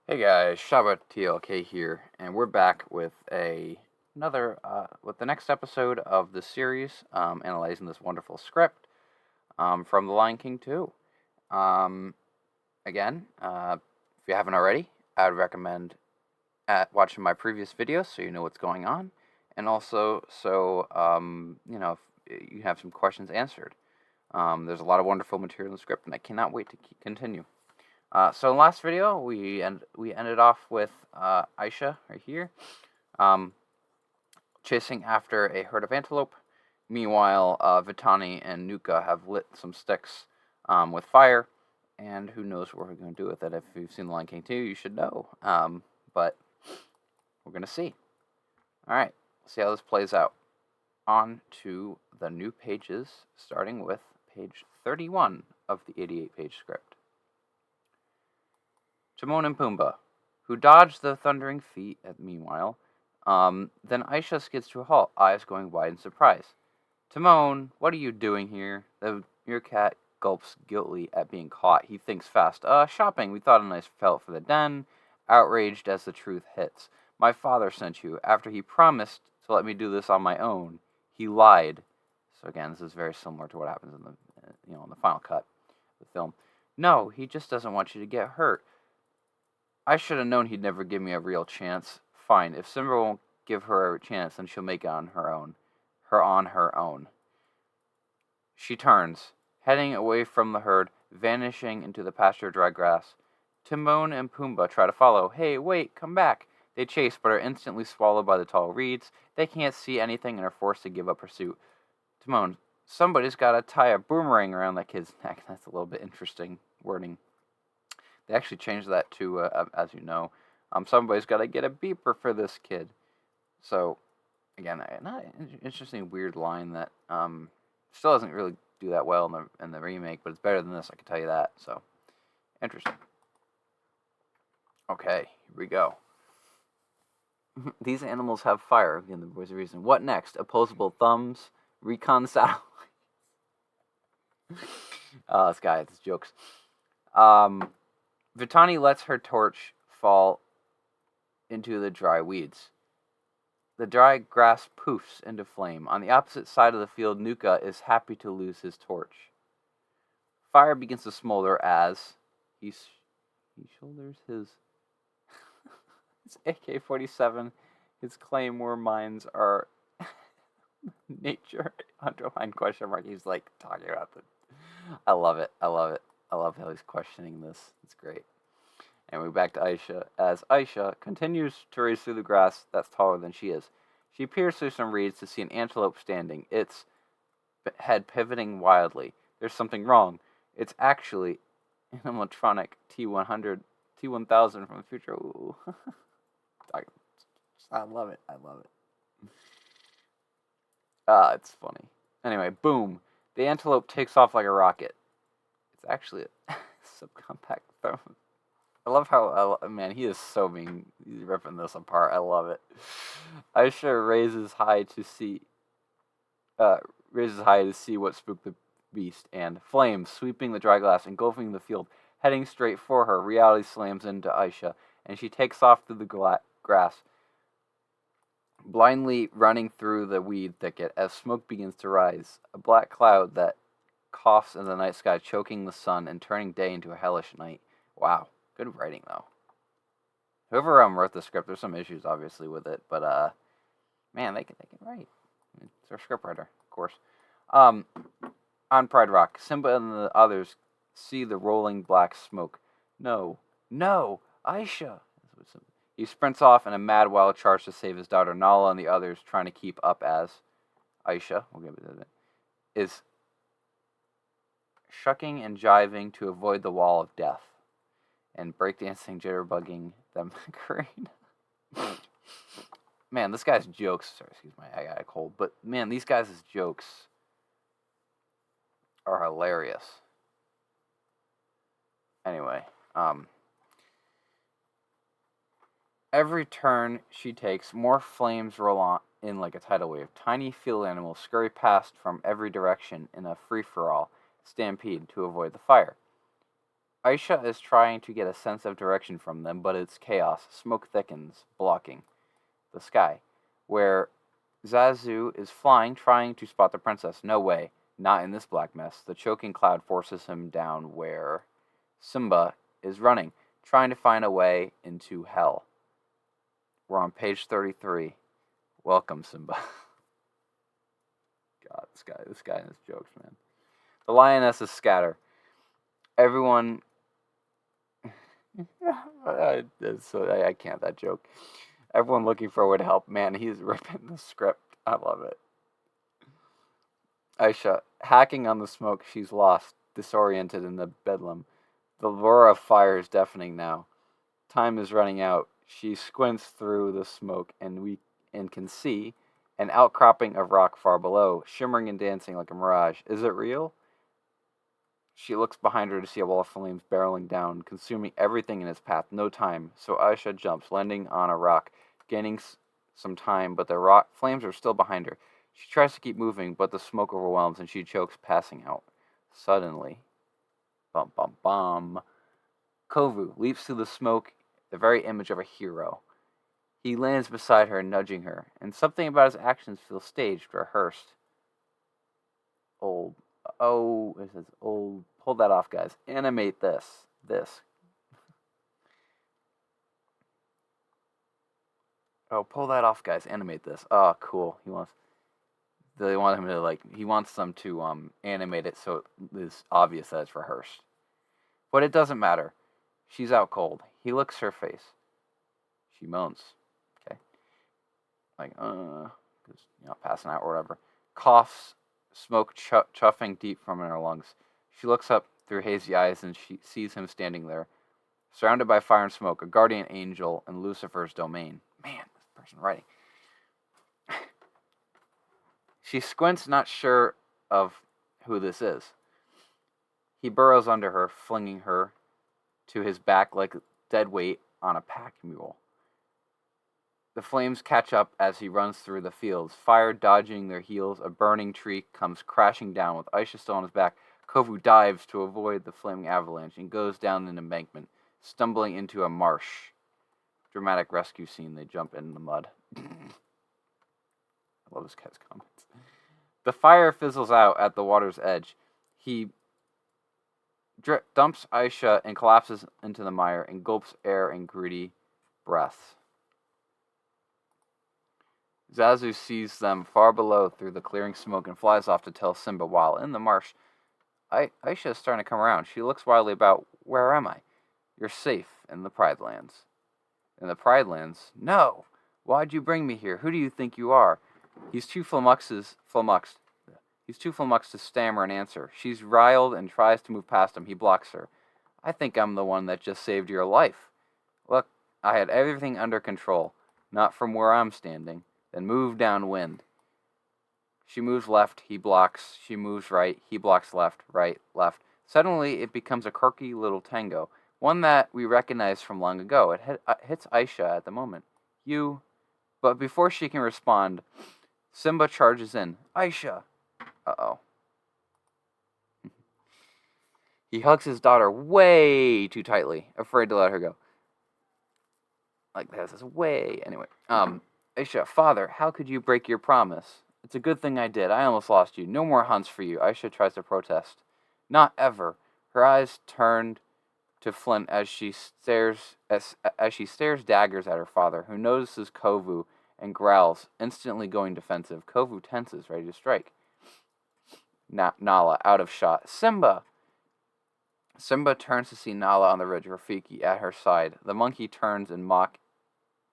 Hey guys, Shaba TLK here, and we're back with with the next episode of the series, analyzing this wonderful script from The Lion King 2. Um, if you haven't already, I would recommend watching my previous videos so you know what's going on, and also if you have some questions answered. There's a lot of wonderful material in the script, and I cannot wait to continue. So in the last video, we ended off with Aisha right here, um, chasing after a herd of antelope. Meanwhile, Vitani and Nuka have lit some sticks with fire, and who knows what we're going to do with it. If you've seen The Lion King 2, you should know. But we're going to see. All right, see how this plays out. On to the new pages, starting with page 31 of the 88-page script. Timon and Pumbaa, who dodged the thundering feet meanwhile. Then Aisha skids to a halt, eyes going wide in surprise. Timon, what are you doing here? The meerkat gulps guiltily at being caught. He thinks fast. Shopping. We thought a nice felt for the den. Outraged as the truth hits. My father sent you. After he promised to let me do this on my own, he lied. So again, this is very similar to what happens in the final cut of the film. No, he just doesn't want you to get hurt. I should have known he'd never give me a real chance. Fine, if Simba won't give her a chance, then she'll make it on her own. Her own. She turns, heading away from the herd, vanishing into the pasture dry grass. Timon and Pumbaa try to follow. Hey, wait, come back. They chase, but are instantly swallowed by the tall reeds. They can't see anything and are forced to give up pursuit. Timon, somebody's got to tie a boomerang around that kid's neck. That's a little bit interesting wording. They actually changed that to, as you know, somebody's got to get a beeper for this kid. So, again, not an interesting, weird line that still doesn't really do that well in the remake, but it's better than this, I can tell you that. So, interesting. Okay, here we go. These animals have fire. Again, the voice of reason. What next? Opposable thumbs, recon satellites. This guy, it's jokes. Vitani lets her torch fall into the dry weeds. The dry grass poofs into flame. On the opposite side of the field, Nuka is happy to lose his torch. Fire begins to smolder as he shoulders his AK-47. His claymore mines are nature underline question mark. He's like talking about the. I love it. I love how he's questioning this. It's great. And we're back to Aisha, as Aisha continues to race through the grass that's taller than she is. She peers through some reeds to see an antelope standing, its head pivoting wildly. There's something wrong. It's actually an animatronic T-1000 from the future. Ooh. I love it. It's funny. Anyway, boom. The antelope takes off like a rocket. It's actually a subcompact thermal. I love how, man, he is so mean. He's ripping this apart. I love it. Aisha raises high to see what spooked the beast, and flames sweeping the dry grass, engulfing the field, heading straight for her. Reality slams into Aisha, and she takes off through the grass, blindly running through the weed thicket as smoke begins to rise. A black cloud that coughs in the night sky, choking the sun and turning day into a hellish night. Wow. Good writing, though. Whoever wrote the script, there's some issues, obviously, with it, but, man, they can write. It's their scriptwriter, of course. On Pride Rock, Simba and the others see the rolling black smoke. No, Aisha! He sprints off in a mad, wild charge to save his daughter. Nala and the others trying to keep up as Aisha, is shucking and jiving to avoid the wall of death, and breakdancing, jitterbugging them. Great. Man, this guy's jokes. Sorry, excuse me, I got a cold. But man, these guys' jokes are hilarious. Anyway, every turn she takes, more flames roll on in like a tidal wave. Tiny field animals scurry past from every direction in a free-for-all stampede to avoid the fire. Aisha is trying to get a sense of direction from them, but it's chaos. Smoke thickens, blocking the sky. Where Zazu is flying, trying to spot the princess. No way. Not in this black mess. The choking cloud forces him down where Simba is running, trying to find a way into hell. We're on page 33. Welcome, Simba. God, this guy and his jokes, man. The lionesses scatter. Everyone. I can't, that joke. Everyone looking for a way to help. Man, he's ripping the script. I love it. Aisha, hacking on the smoke, she's lost, disoriented in the bedlam. The roar of fire is deafening now. Time is running out. She squints through the smoke and can see an outcropping of rock far below, shimmering and dancing like a mirage. Is it real? She looks behind her to see a wall of flames barreling down, consuming everything in its path. No time, so Aisha jumps, landing on a rock, gaining some time, but the rock flames are still behind her. She tries to keep moving, but the smoke overwhelms and she chokes, passing out. Suddenly, bum bum bum, Kovu leaps through the smoke, the very image of a hero. He lands beside her, nudging her, and something about his actions feels staged, rehearsed. It says old. Pull that off, guys. Animate this. Oh, pull that off, guys. Animate this. Oh, cool. They want him to he wants them to animate it so it is obvious that it's rehearsed. But it doesn't matter. She's out cold. He licks her face. She moans. Okay. Passing out or whatever. Coughs, smoke chuffing deep from her lungs. She looks up through hazy eyes and she sees him standing there, surrounded by fire and smoke, a guardian angel in Lucifer's domain. Man, this person writing. She squints, not sure of who this is. He burrows under her, flinging her to his back like dead weight on a pack mule. The flames catch up as he runs through the fields, fire dodging their heels. A burning tree comes crashing down with Aisha still on his back. Kovu dives to avoid the flaming avalanche and goes down an embankment, stumbling into a marsh. Dramatic rescue scene. They jump in the mud. I love this guy's comments. The fire fizzles out at the water's edge. He dumps Aisha and collapses into the mire and gulps air in greedy breaths. Zazu sees them far below through the clearing smoke and flies off to tell Simba while in the marsh. Aisha is starting to come around. She looks wildly about. Where am I? You're safe in the Pride Lands. In the Pride Lands? No! Why'd you bring me here? Who do you think you are? He's too flummoxed to stammer an answer. She's riled and tries to move past him. He blocks her. I think I'm the one that just saved your life. Look, I had everything under control. Not from where I'm standing. Then move downwind. She moves left, he blocks. She moves right, he blocks left, right, left. Suddenly, it becomes a quirky little tango, one that we recognize from long ago. It hits Aisha at the moment. But before she can respond, Simba charges in. Aisha! Uh-oh. He hugs his daughter way too tightly, afraid to let her go. Like this way. Anyway, Aisha, father, how could you break your promise? It's a good thing I did. I almost lost you. No more hunts for you. Aisha tries to protest. Not ever. Her eyes turned to flint as she stares daggers at her father, who notices Kovu and growls, instantly going defensive. Kovu tenses, ready to strike. Nala, out of shot. Simba! Simba turns to see Nala on the ridge, Rafiki at her side. The monkey turns in mock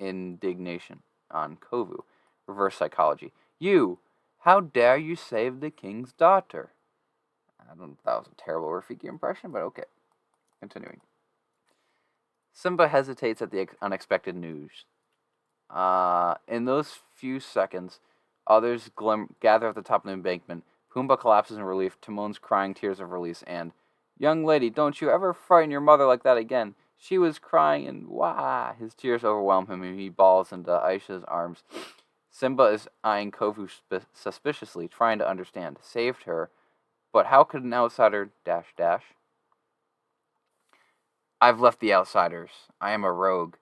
indignation on Kovu. Reverse psychology. You! How dare you save the king's daughter? That was a terrible Rafiki impression, but okay. Continuing. Simba hesitates at the unexpected news. In those few seconds, others gather at the top of the embankment. Pumbaa collapses in relief. Timon's crying tears of release, and, young lady, don't you ever frighten your mother like that again. She was crying, and wah! His tears overwhelm him, and he balls into Aisha's arms. Simba is eyeing Kovu suspiciously, trying to understand. Saved her, but how could an outsider ... I've left the outsiders. I am a rogue.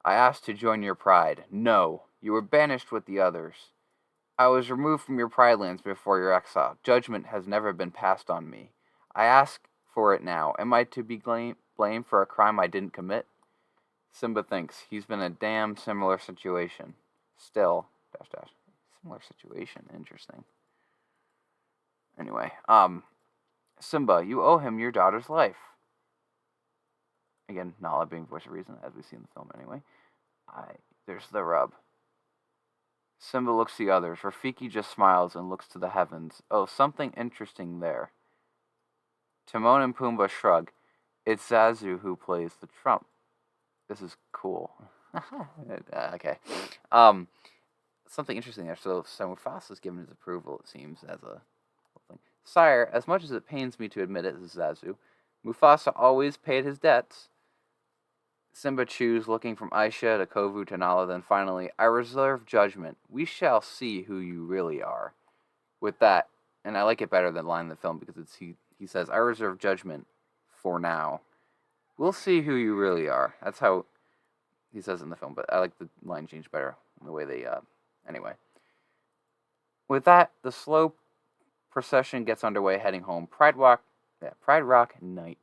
I asked to join your pride. No, you were banished with the others. I was removed from your pride lands before your exile. Judgment has never been passed on me. I ask for it now. Am I to be blamed for a crime I didn't commit? Simba thinks he's been in a damn similar situation. Still, dash dash. Similar situation. Interesting. Anyway, Simba, you owe him your daughter's life. Again, Nala being voice of reason, as we see in the film anyway. There's the rub. Simba looks to the others. Rafiki just smiles and looks to the heavens. Oh, something interesting there. Timon and Pumbaa shrug. It's Zazu who plays the trump. This is cool. Okay. Something interesting there. So Mufasa's given his approval, it seems, as a thing. Sire, as much as it pains me to admit it, this is Zazu, Mufasa always paid his debts. Simba chews, looking from Aisha to Kovu to Nala, then finally, I reserve judgment. We shall see who you really are. With that, and I like it better than the line in the film because he says, I reserve judgment for now. We'll see who you really are. That's how he says it in the film, but I like the line change better, the way they, anyway. With that, the slow procession gets underway, heading home. Pride Rock night.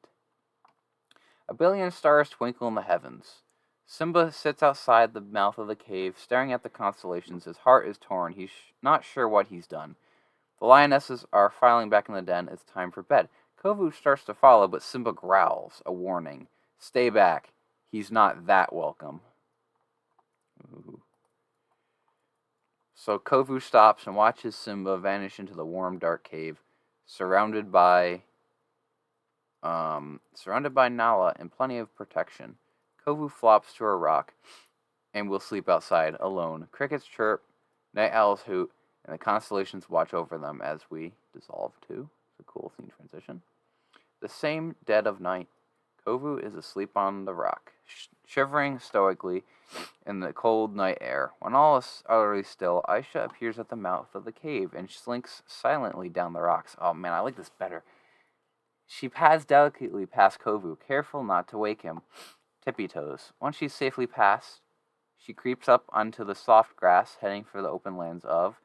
A billion stars twinkle in the heavens. Simba sits outside the mouth of the cave, staring at the constellations. His heart is torn. He's not sure what he's done. The lionesses are filing back in the den. It's time for bed. Kovu starts to follow, but Simba growls, a warning. Stay back. He's not that welcome. Ooh. So Kovu stops and watches Simba vanish into the warm, dark cave, surrounded by Nala and plenty of protection. Kovu flops to a rock and will sleep outside alone. Crickets chirp, night owls hoot, and the constellations watch over them as we dissolve too. It's a cool scene transition. The same dead of night, Kovu is asleep on the rock, shivering stoically in the cold night air. When all is utterly still, Aisha appears at the mouth of the cave and slinks silently down the rocks. Oh man, I like this better. She pads delicately past Kovu, careful not to wake him. Tippy-toes. Once she's safely past, she creeps up onto the soft grass, heading for the open lands of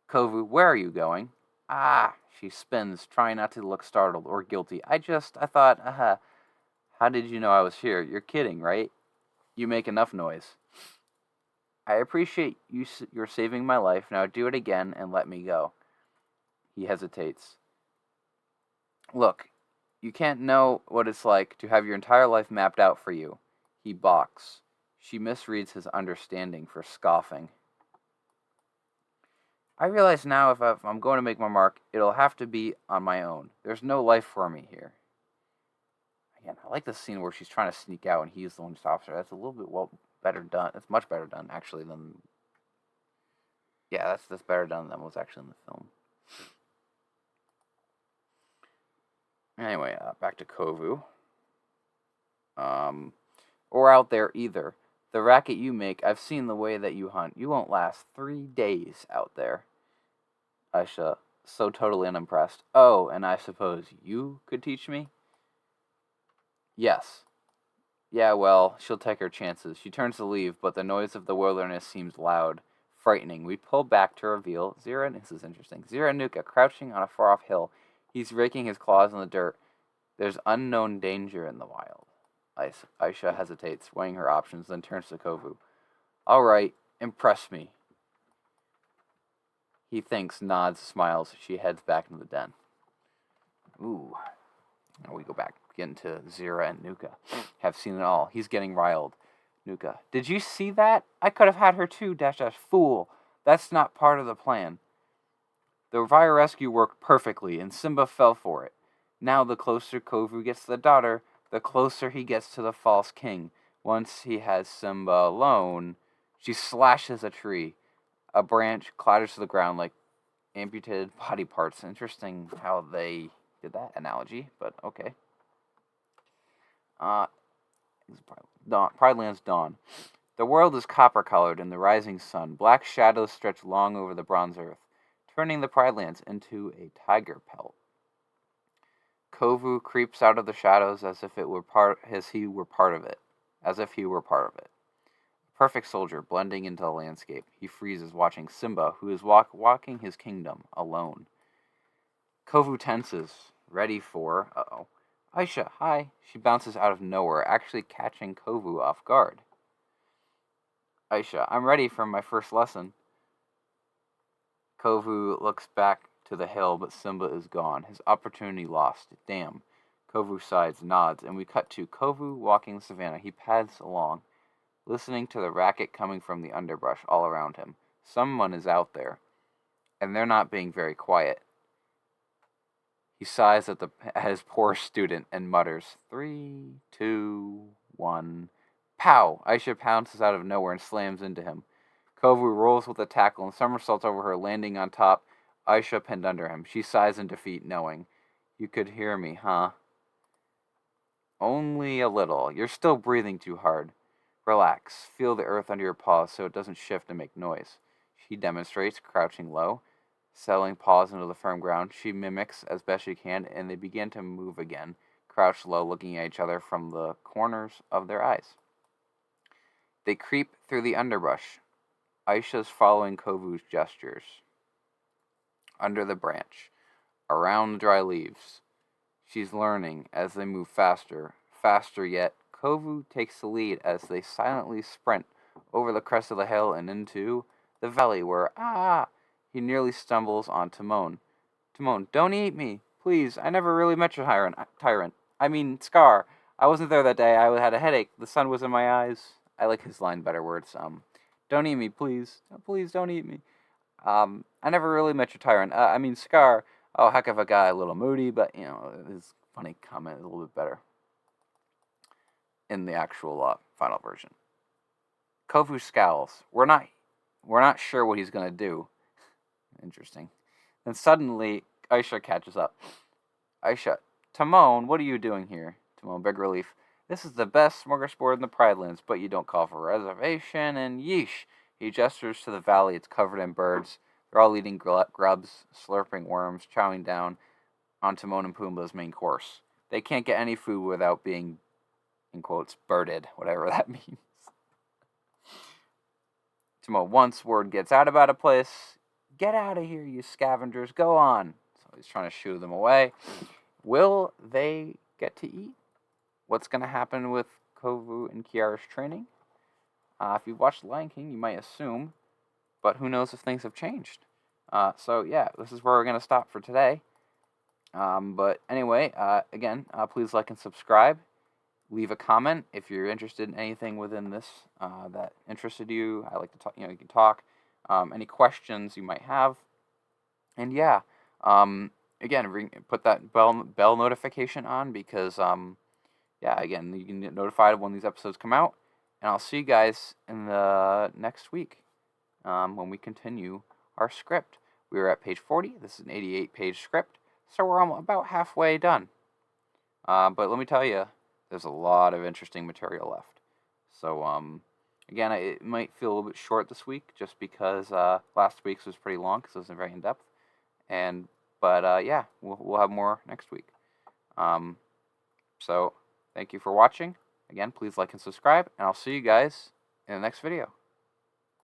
Kovu. Where are you going? Ah, she spins, trying not to look startled or guilty. I thought, how did you know I was here? You're kidding, right? You make enough noise. I appreciate you're saving my life. Now do it again and let me go. He hesitates. Look, you can't know what it's like to have your entire life mapped out for you. He balks. She misreads his understanding for scoffing. I realize now if I'm going to make my mark, it'll have to be on my own. There's no life for me here. Again, I like the scene where she's trying to sneak out and he's the one who stops her. That's a little bit better done. It's much better done, actually, than... Yeah, that's better done than was actually in the film. Anyway, back to Kovu. Or out there either. The racket you make, I've seen the way that you hunt. You won't last 3 days out there. Aisha, so totally unimpressed. Oh, and I suppose you could teach me? Yes. Yeah, well, she'll take her chances. She turns to leave, but the noise of the wilderness seems loud, frightening. We pull back to reveal this is interesting. Zira and Nuka crouching on a far-off hill. He's raking his claws in the dirt. There's unknown danger in the wild. Aisha hesitates, weighing her options, then turns to Kovu. All right, impress me. He thinks, nods, smiles. She heads back into the den. Ooh. Now we go back again to Zira and Nuka. Have seen it all. He's getting riled. Nuka. Did you see that? I could have had her too, Fool. That's not part of the plan. The fire rescue worked perfectly, and Simba fell for it. Now the closer Kovu gets to the daughter, the closer he gets to the false king. Once he has Simba alone, she slashes a tree. A branch clatters to the ground like amputated body parts. Interesting how they did that analogy, but okay. Pride Lands dawn. The world is copper-colored in the rising sun. Black shadows stretch long over the bronze earth, turning the Pride Lands into a tiger pelt. Kovu creeps out of the shadows as if he were part of it. As if he were part of it. Perfect soldier, blending into the landscape. He freezes, watching Simba, who is walking his kingdom alone. Kovu tenses, ready for... Uh-oh. Aisha, hi. She bounces out of nowhere, actually catching Kovu off guard. Aisha, I'm ready for my first lesson. Kovu looks back to the hill, but Simba is gone. His opportunity lost. Damn. Kovu sighs, nods, and we cut to Kovu walking the savannah. He pads along, listening to the racket coming from the underbrush all around him. Someone is out there, and they're not being very quiet. He sighs at his poor student and mutters, 3, 2, 1. Pow! Aisha pounces out of nowhere and slams into him. Kovu rolls with a tackle and somersaults over her, landing on top. Aisha pinned under him. She sighs in defeat, knowing, you could hear me, huh? Only a little. You're still breathing too hard. Relax. Feel the earth under your paws so it doesn't shift and make noise. She demonstrates, crouching low, settling paws into the firm ground. She mimics as best she can, and they begin to move again, crouched low, looking at each other from the corners of their eyes. They creep through the underbrush. Aisha's following Kovu's gestures. Under the branch, around the dry leaves. She's learning as they move faster, faster yet. Kovu takes the lead as they silently sprint over the crest of the hill and into the valley where, he nearly stumbles on Timon. Timon, don't eat me, please. I never really met your tyrant. I mean, Scar. I wasn't there that day. I had a headache. The sun was in my eyes. I like his line better words. Don't eat me, please. Please don't eat me. I never really met your tyrant. I mean, Scar. Oh, heck of a guy, a little moody, but, his funny comment is a little bit better in the actual final version. Kovu scowls. We're not sure what he's gonna do. Interesting. Then suddenly, Aisha catches up. Aisha, Timon, what are you doing here? Timon, big relief. This is the best smorgasbord in the Pridelands, but you don't call for a reservation, and yeesh. He gestures to the valley. It's covered in birds. They're all eating grubs, slurping worms, chowing down on Timon and Pumbaa's main course. They can't get any food without being, in quotes, birded, whatever that means. Timon, once word gets out about a place, get out of here, you scavengers, go on. So he's trying to shoo them away. Will they get to eat? What's going to happen with Kovu and Kiara's training? If you've watched Lion King, you might assume, but who knows if things have changed. So yeah, this is where we're going to stop for today. But anyway, again, please like and subscribe. Leave a comment if you're interested in anything within this that interested you. I like to talk. You can talk. Any questions you might have. And yeah, again, put that bell notification on because again, you can get notified when these episodes come out. And I'll see you guys in the next week when we continue our script. We are at page 40. This is an 88-page script, so we're about halfway done. But let me tell you, there's a lot of interesting material left. So, again, it might feel a little bit short this week just because last week's was pretty long because it was very in-depth. But yeah, we'll have more next week. So, thank you for watching. Again, please like and subscribe, and I'll see you guys in the next video.